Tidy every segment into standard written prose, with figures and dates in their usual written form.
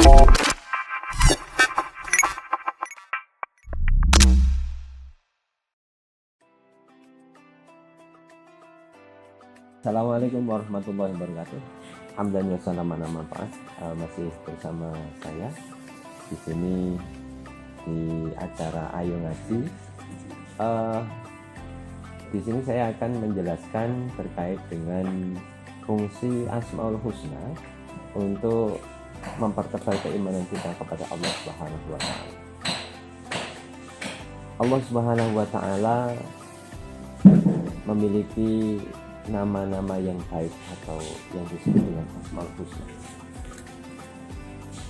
Assalamualaikum warahmatullahi wabarakatuh. Hamdan wa salaman ala manfaat. Masih bersama saya di sini di acara Ayo Ngaji. Di sini saya akan menjelaskan terkait dengan fungsi Asmaul Husna untuk mempertebal keimanan kita kepada Allah Subhanahu wa taala. Allah Subhanahu wa taala memiliki nama-nama yang baik atau yang disebut dengan Asmaul Husna.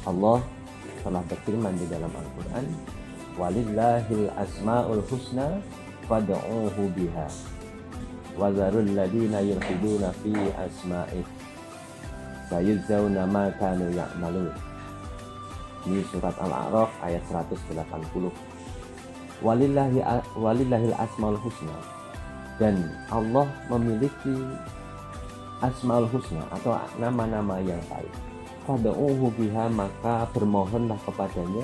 Allah telah berfirman di dalam Al-Quran, walillahil asmaul husna fad'uuhu biha wa dzarul ladzina yulhiduna fi asma'ih sayujzauna ma kanu ya'malun. Ini surat Al-A'raf ayat 180. Walillahil asmaul husna, dan Allah memiliki Asmaul Husna atau nama-nama yang baik. Fad'uuhu biha, maka bermohonlah kepadanya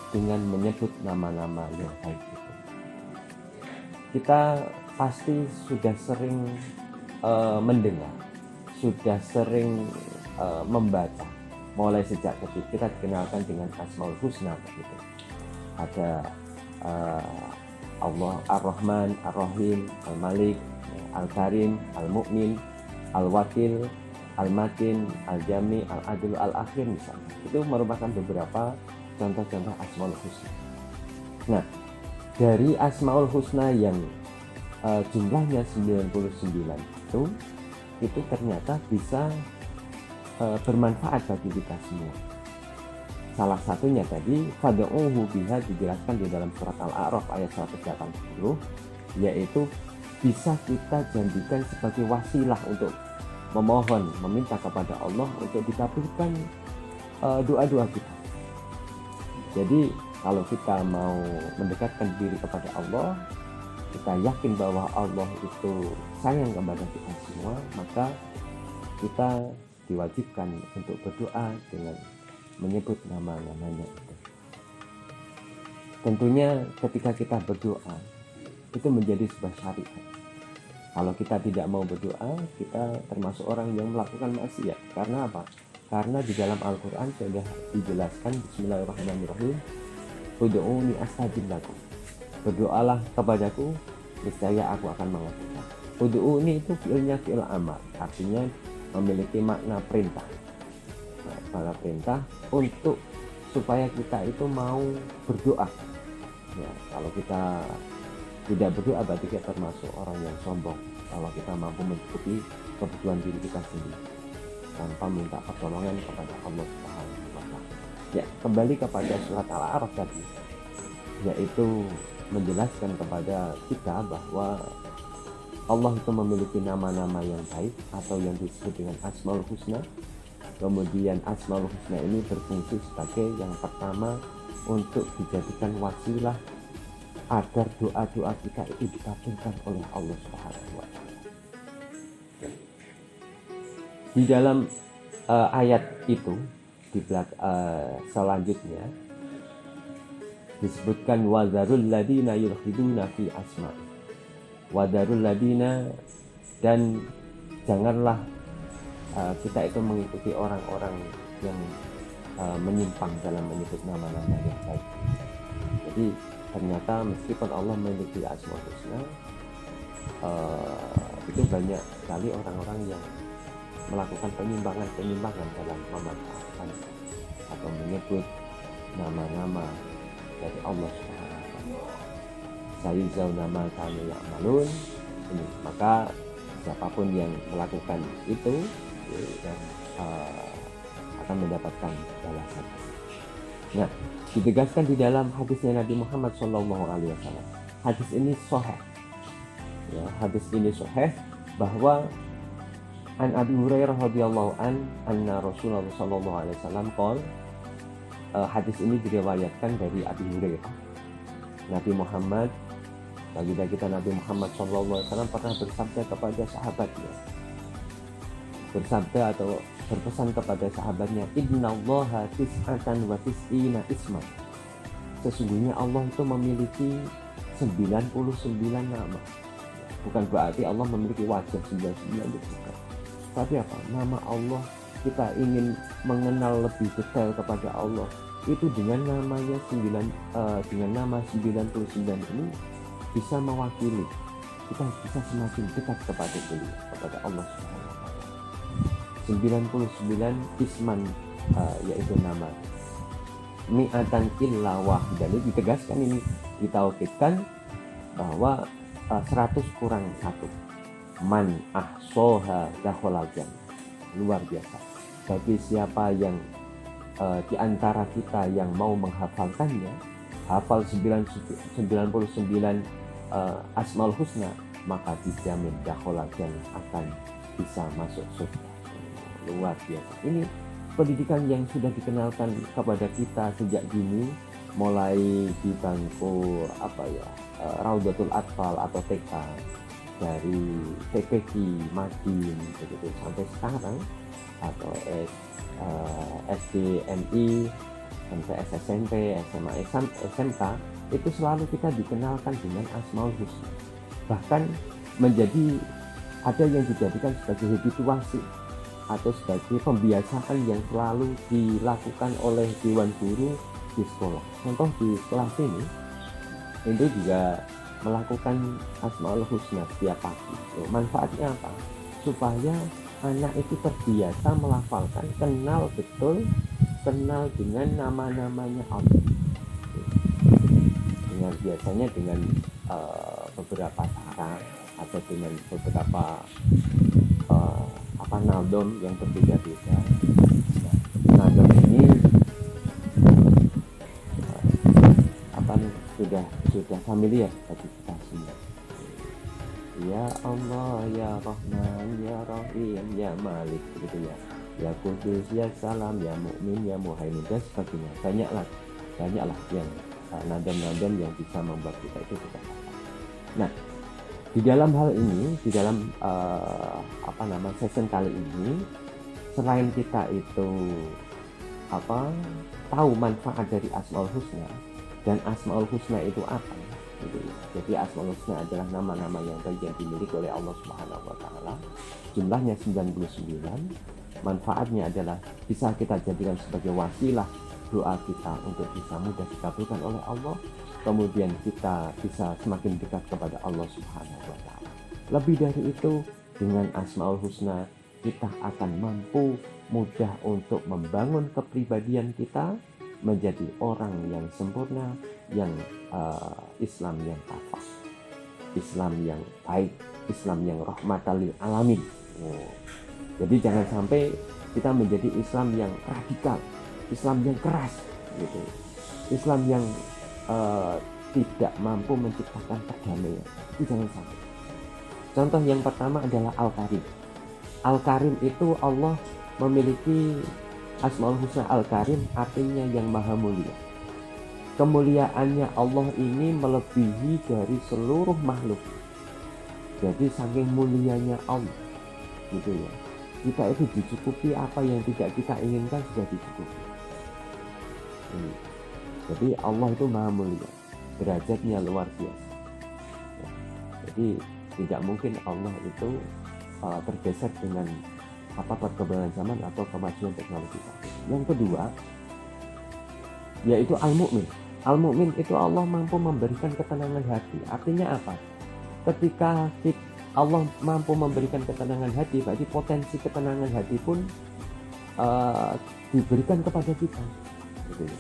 dengan menyebut nama-nama yang baik itu. Kita pasti sudah sering mendengar, sudah sering membaca, mulai sejak kecil kita dikenalkan dengan Asmaul Husna begitu. Ada Allah Ar-Rahman, Ar-Rahim, Al-Malik, Al-Karim, Al-Mu'min, Al-Wakil, Al-Matin, Al-Jami, Al-Adil, Al-Akhir misalnya. Itu merupakan beberapa contoh-contoh Asmaul Husna. Nah, dari Asmaul Husna yang jumlahnya 99 itu ternyata bisa bermanfaat bagi kita semua. Salah satunya tadi fad'uuhu biha dijelaskan di dalam surat Al-A'raf ayat 180, yaitu bisa kita jadikan sebagai wasilah untuk memohon, meminta kepada Allah untuk dikabulkan doa-doa kita. Jadi kalau kita mau mendekatkan diri kepada Allah, kita yakin bahwa Allah itu sayang kepada kita semua, maka kita diwajibkan untuk berdoa dengan menyebut nama-namanya itu. Tentunya ketika kita berdoa itu menjadi sebuah syariat. Kalau kita tidak mau berdoa, kita termasuk orang yang melakukan maksiat. Karena apa? Karena di dalam Al-Quran sudah dijelaskan, Bismillahirrahmanirrahim, ud'uuni astajib lakum, berdoalah kepadaku, niscaya aku akan mengabulkan. Ud'uuni itu fi'ilnya fi'il amar, artinya memiliki makna perintah. Para perintah untuk supaya kita itu mau berdoa. Ya, kalau kita tidak berdoa berarti kita termasuk orang yang sombong. Kalau kita mampu mencukupi kebutuhan diri kita sendiri tanpa minta pertolongan kepada Allah Subhanahu wa taala. Ya, kembali kepada surat Al-A'raf tadi, yaitu menjelaskan kepada kita bahwa Allah itu memiliki nama-nama yang baik atau yang disebut dengan Asmaul Husna. Kemudian Asmaul Husna ini berfungsi sebagai yang pertama untuk dijadikan wasilah agar doa-doa kita itu dikabulkan oleh Allah Subhanahu wa taala. Di dalam ayat itu di selanjutnya disebutkan wadzarul ladina yulhiduna fi asma'i. Wadzarul ladina, dan janganlah kita itu mengikuti orang-orang yang menyimpang dalam menyebut nama-nama yang baik. Jadi ternyata meskipun Allah memiliki Asmaul Husna, itu banyak sekali orang-orang yang melakukan penyimpangan dalam memanfaatkan atau menyebut nama-nama dari Allah Subhanahu wa taala. Sayujzauna ma kanu ya'malun. Ini maka siapapun yang melakukan itu dan akan mendapatkan balasan. Nah, ditegaskan di dalam hadisnya Nabi Muhammad SAW. Hadis ini sahih. Ya, hadis ini sahih bahwa an Abi Hurairah radhiyallahu anna Rasulullah sallallahu alaihi wasallam qala, hadis ini diriwayatkan dari Abi Hurairah. Nabi Muhammad, baginda kita Nabi Muhammad sallallahu alaihi wasallam pernah bersabda kepada sahabatnya, bersabda atau berpesan kepada sahabatnya, innallaha tis'atan wa tis'ina isman. Sesungguhnya Allah itu memiliki 99 nama. Bukan berarti Allah memiliki wajah 99 itu bukan. Tapi apa? Nama Allah, kita ingin mengenal lebih detail kepada Allah, itu dengan namanya dengan nama 99 ini bisa mewakili kita bisa semakin dekat kepada beliau, kepada Allah Subhanahu wa taala. 99 isman, yaitu nama, mi'atan illa wahidan. Ini ditegaskan, ini ditaukidkan bahwa 100 kurang 1. Man ahsoha dakhalal jannah. Luar biasa. Bagi siapa yang di antara kita yang mau menghafalkannya, hafal 99 Asmaul Husna, maka dijamin dakhalal jannah, akan bisa masuk surga. Luar biasa. Ini pendidikan yang sudah dikenalkan kepada kita sejak dini, mulai di bangku Raudatul Atfal atau TK, dari TPQ, Madin begitu sampai sekarang, atau SDMI sampai SMP, SMA, SMK, itu selalu kita dikenalkan dengan Asmaul Husna. Bahkan ada yang dijadikan sebagai habituasi atau sebagai pembiasaan yang selalu dilakukan oleh dewan guru di sekolah. Contoh di kelas ini, itu juga melakukan Asmaul Husna setiap pagi. Manfaatnya apa? Supaya anak itu terbiasa melafalkan, kenal dengan nama-namanya Allah. Biasanya dengan beberapa cara atau dengan beberapa nadom yang berbeda-beda. Nadom ini sudah familiar bagi kita semua. Ya Allah, ya Rahman, ya Rahim, ya Malik, begitu ya. Ya Kudus, ya Salam, ya Mukmin, ya Muhaimin, dan sebagainya. Banyaklah yang nadam-nadam yang bisa membuat kita itu tidak apa. Nah, di dalam hal ini, di dalam session kali ini, selain kita itu tahu manfaat dari Asmaul Husna, dan Asmaul Husna itu apa? Jadi Asmaul Husna adalah nama-nama yang baik yang dimiliki oleh Allah Subhanahu wa taala. Jumlahnya 99. Manfaatnya adalah bisa kita jadikan sebagai wasilah doa kita untuk bisa mudah dikabulkan oleh Allah. Kemudian kita bisa semakin dekat kepada Allah Subhanahu wa taala. Lebih dari itu, dengan Asmaul Husna kita akan mampu mudah untuk membangun kepribadian kita menjadi orang yang sempurna, yang Islam yang kafah, Islam yang baik, Islam yang rahmatan lil alamin. Jadi jangan sampai kita menjadi Islam yang radikal, Islam yang keras, gitu. Islam yang tidak mampu menciptakan perdamaian. Itu jangan sampai. Contoh yang pertama adalah Al-Karim. Al-Karim itu Allah memiliki Asmaul Husna. Al-Karim artinya yang maha mulia. Kemuliaannya Allah ini melebihi dari seluruh makhluk. Jadi saking mulianya Allah, gitu ya. Kita itu dicukupi apa yang tidak kita inginkan, sudah dicukupi. Jadi Allah itu maha mulia, derajatnya luar biasa. Jadi tidak mungkin Allah itu tergeser dengan perkembangan zaman atau kemajuan teknologi. Yang kedua, yaitu Al-Mu'min. Al-Mu'min itu Allah mampu memberikan ketenangan hati. Artinya apa? Ketika Allah mampu memberikan ketenangan hati, berarti potensi ketenangan hati pun diberikan kepada kita, gitu ya.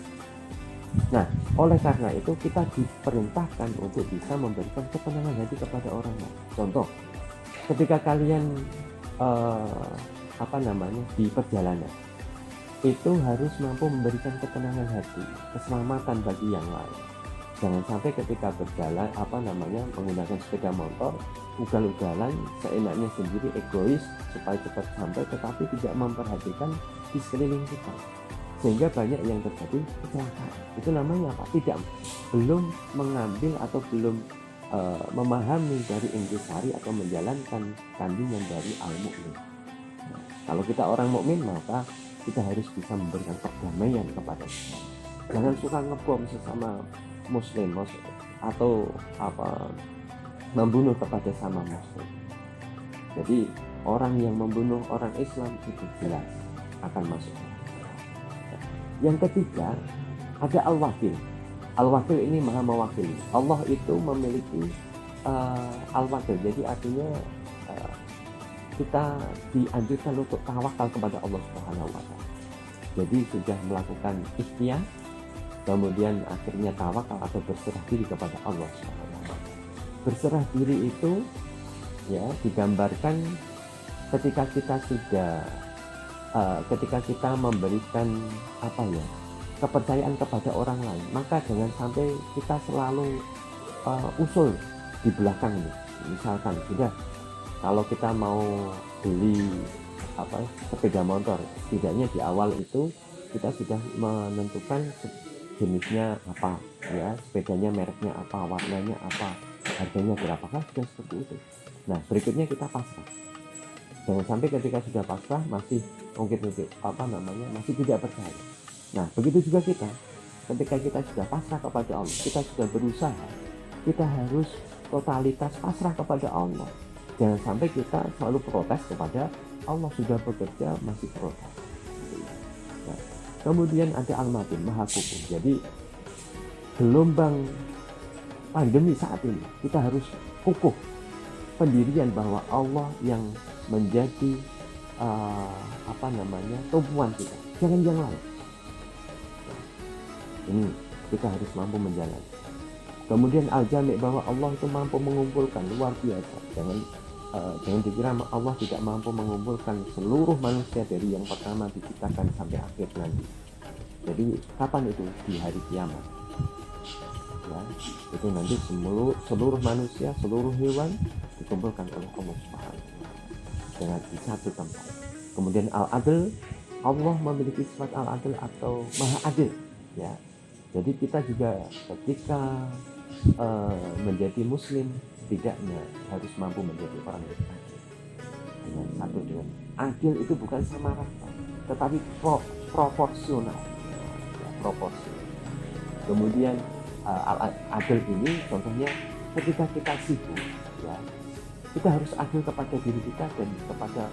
Nah, oleh karena itu kita diperintahkan untuk bisa memberikan ketenangan hati kepada orang lain. Contoh, ketika kalian di perjalanan, itu harus mampu memberikan ketenangan hati, keselamatan bagi yang lain. Jangan sampai ketika berjalan menggunakan sepeda motor, ugal-ugalan, seenaknya sendiri, egois supaya cepat sampai, tetapi tidak memperhatikan di sekeliling kita, sehingga banyak yang terjadi kecelakaan. Itu namanya apa? Belum mengambil atau belum memahami dari intisari atau menjalankan kandungan dari Al-Mu'min. Kalau kita orang mukmin, maka kita harus bisa memberikan perdamaian kepada mereka. Jangan suka ngebom sesama muslim atau membunuh kepada sama muslim. Jadi orang yang membunuh orang Islam itu jelas akan masuk. Yang ketiga, ada al-wakil. Al-wakil ini maha mewakili. Allah itu memiliki al-wakil. Jadi artinya kita dianjurkan untuk tawakal kepada Allah Subhanahu wa taala. Jadi sudah melakukan ikhtiar, kemudian akhirnya tawakal atau berserah diri kepada Allah Subhanahu wa taala. Berserah diri itu ya digambarkan ketika kita memberikan kepercayaan kepada orang lain, maka jangan sampai kita selalu usul di belakang nih. Misalkan sudah, kalau kita mau beli sepeda motor, setidaknya di awal itu kita sudah menentukan jenisnya apa, ya, sepedanya mereknya apa, warnanya apa, harganya berapa, kan sudah seperti itu. Nah, berikutnya kita pasrah. Jangan sampai ketika sudah pasrah masih masih tidak percaya. Nah, begitu juga kita, ketika kita sudah pasrah kepada Allah, kita sudah berusaha, kita harus totalitas pasrah kepada Allah. Jangan sampai kita selalu protes kepada Allah, sudah bekerja masih protes. Nah, kemudian ada al-matin, maha kukuh. Jadi gelombang pandemi saat ini kita harus kukuh pendirian bahwa Allah yang menjadi tumpuan kita, jangan yang lain. Ini kita harus mampu menjalani. Kemudian al-jami', bahwa Allah itu mampu mengumpulkan, luar biasa. Jangan dikira Allah tidak mampu mengumpulkan seluruh manusia dari yang pertama diciptakan sampai akhir nanti. Jadi kapan itu? Di hari kiamat. Ya, itu nanti seluruh manusia, seluruh hewan dikumpulkan oleh Allah Subhanahu dengan di satu tempat. Kemudian al-adl, Allah memiliki sifat al-adl atau maha adil. Ya, jadi kita juga ketika menjadi muslim, setidaknya harus mampu menjadi orang yang adil. Dengan adil itu bukan sama rata, tetapi proporsional. Ya, proporsional. Kemudian adil ini contohnya ketika kita sibuk, ya, kita harus adil kepada diri kita dan kepada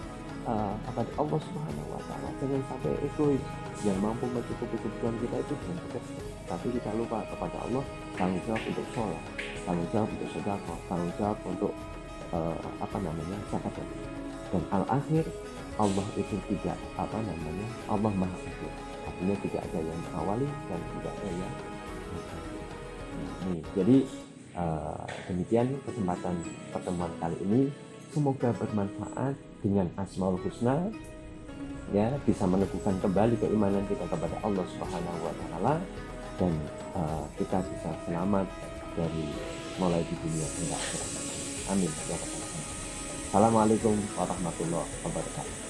Allah Subhanahu wa taala. Jangan sampai egois, yang mampu mencukupi kebutuhan kita itu dengan bekerja, tapi kita lupa kepada Allah, tanggung jawab untuk sholat, tanggung jawab untuk sedekah, tanggung jawab untuk zakat. Dan al-akhir, Allah itu tidak Allah maha adil. Artinya tidak ada yang awali dan tidak ada yang nih. Jadi demikian kesempatan pertemuan kali ini, semoga bermanfaat. Dengan Asmaul Husna, ya, bisa meneguhkan kembali keimanan kita kepada Allah Subhanahu wa taala, dan kita bisa selamat dari mulai di dunia hingga akhirat. Amin ya rabbal alamin. Assalamualaikum warahmatullahi wabarakatuh.